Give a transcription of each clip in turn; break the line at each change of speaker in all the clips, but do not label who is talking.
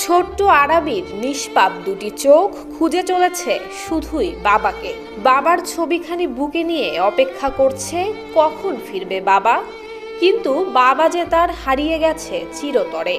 ছোট্ট আরাবির নিষ্পাপ দুটি চোখ খুঁজে চলেছে শুধুই বাবাকে। বাবার ছবিখানি বুকে নিয়ে অপেক্ষা করছে কখন ফিরবে বাবা, কিন্তু বাবা যে তার হারিয়ে গেছে চিরতরে।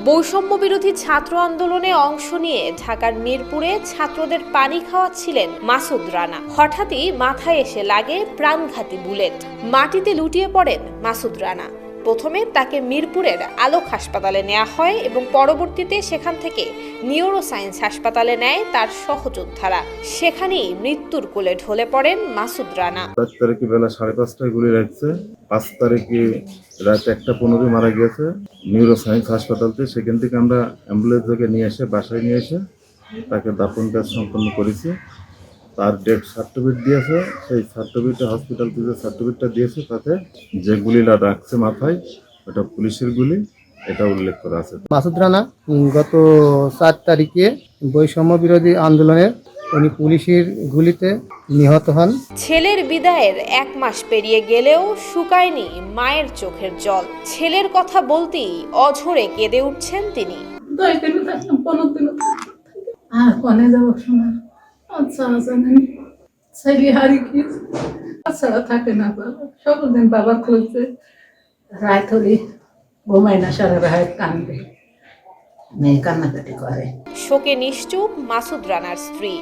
বৈষম্য বিরোধী ছাত্র আন্দোলনে অংশ নিয়ে ঢাকার মিরপুরে ছাত্রদের পানি খাওয়াচ্ছিলেন মাসুদ রানা। হঠাৎই মাথায় এসে লাগে প্রাণঘাতী বুলেট। মাটিতে লুটিয়ে পড়েন মাসুদ রানা। প্রথমে তাকে মিরপুরের আলোক হাসপাতালে নেওয়া হয় এবং পরবর্তীতে সেখান থেকে নিউরোসায়েন্স হাসপাতালে নেয় তার সহযোদ্ধারা। সেখানেই মৃত্যুর কোলে ঢলে পড়েন মাসুদ রানা।
5 তারিখে বেলা 5:30টায় গুলি লাগছে। 5 তারিখে রাত 1:15 মারা গেছে নিউরোসায়েন্স হাসপাতালতে। সেখান থেকে আমরা অ্যাম্বুলেন্স থেকে নিয়ে এসে বাসায় নিয়ে এসে তাকে দাফন কাজ সম্পন্ন করেছি। তার ডেথ সার্টিফিকেট দিয়েছে, সেই সার্টিফিকেটে হসপিটাল থেকে সার্টিফিকেটটা দিয়েছে, তাতে যে গুলিটা রাখছে মাথায় ওটা পুলিশের গুলি, এটা উল্লেখ করা আছে।
মাসুদ রানা গত 4 তারিখে বৈষম্য বিরোধী আন্দোলনে উনি পুলিশের গুলিতে নিহত হন।
ছেলের বিদায়ের 1 মাস পেরিয়ে গেলেও শুকায়নি মায়ের চোখের জল। ছেলের কথা বলতেই অঝরে কেঁদে উঠছেন তিনি।
থাকে না, সকলদিন বাবা খুঁজছে, রাত হলে ঘুমায় না, সারা রাত কান্দে, মেয়ে কান্নাকাটি করে।
শোকে নিশ্চুপ মাসুদ রানার স্ত্রী।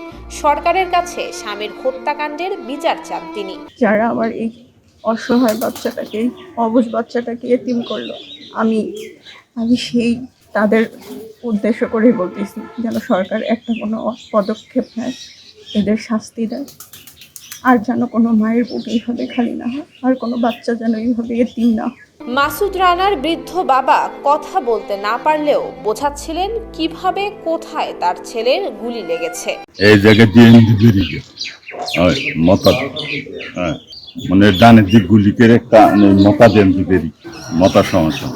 সরকারের কাছে স্বামীর হত্যাকাণ্ডের বিচার চান তিনি।
যারা আমার এই অসহায় বাচ্চাটাকে, অবুঝ বাচ্চাটাকে এতিম করলো, আমি সেই তাদের উদ্দেশ্য করেই বলতেছি যেন সরকার একটা কোনো পদক্ষেপ নেয়, এদের শাস্তি দেয়, আর যেন কোনো মায়ের বুক এইভাবে খালি না হয়, আর কোনো বাচ্চা যেন এইভাবে এতিম না হয়।
মাসুদ রানার বৃদ্ধ বাবা কথা বলতে না পারলেও বোঝাচ্ছিলেন কিভাবে কোথায় তার ছেলের গুলি লেগেছে।
এই জায়গায় দিয়ে বেরিয়ে মতা, মানে ডানের দিক গুলিকের একটা মতা দিয়ে বেরিয়ে মতার সমস্যা।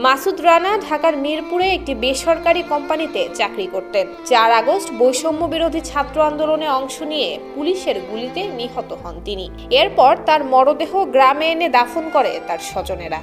মাসুদ রানা ঢাকার মিরপুরে একটি বেসরকারি কোম্পানিতে চাকরি করতেন। 4 আগস্ট বৈষম্য বিরোধী ছাত্র আন্দোলনে অংশ নিয়ে পুলিশের গুলিতে নিহত হন তিনি। এরপর তার মরদেহ গ্রামে এনে দাফন করে তার স্বজনেরা।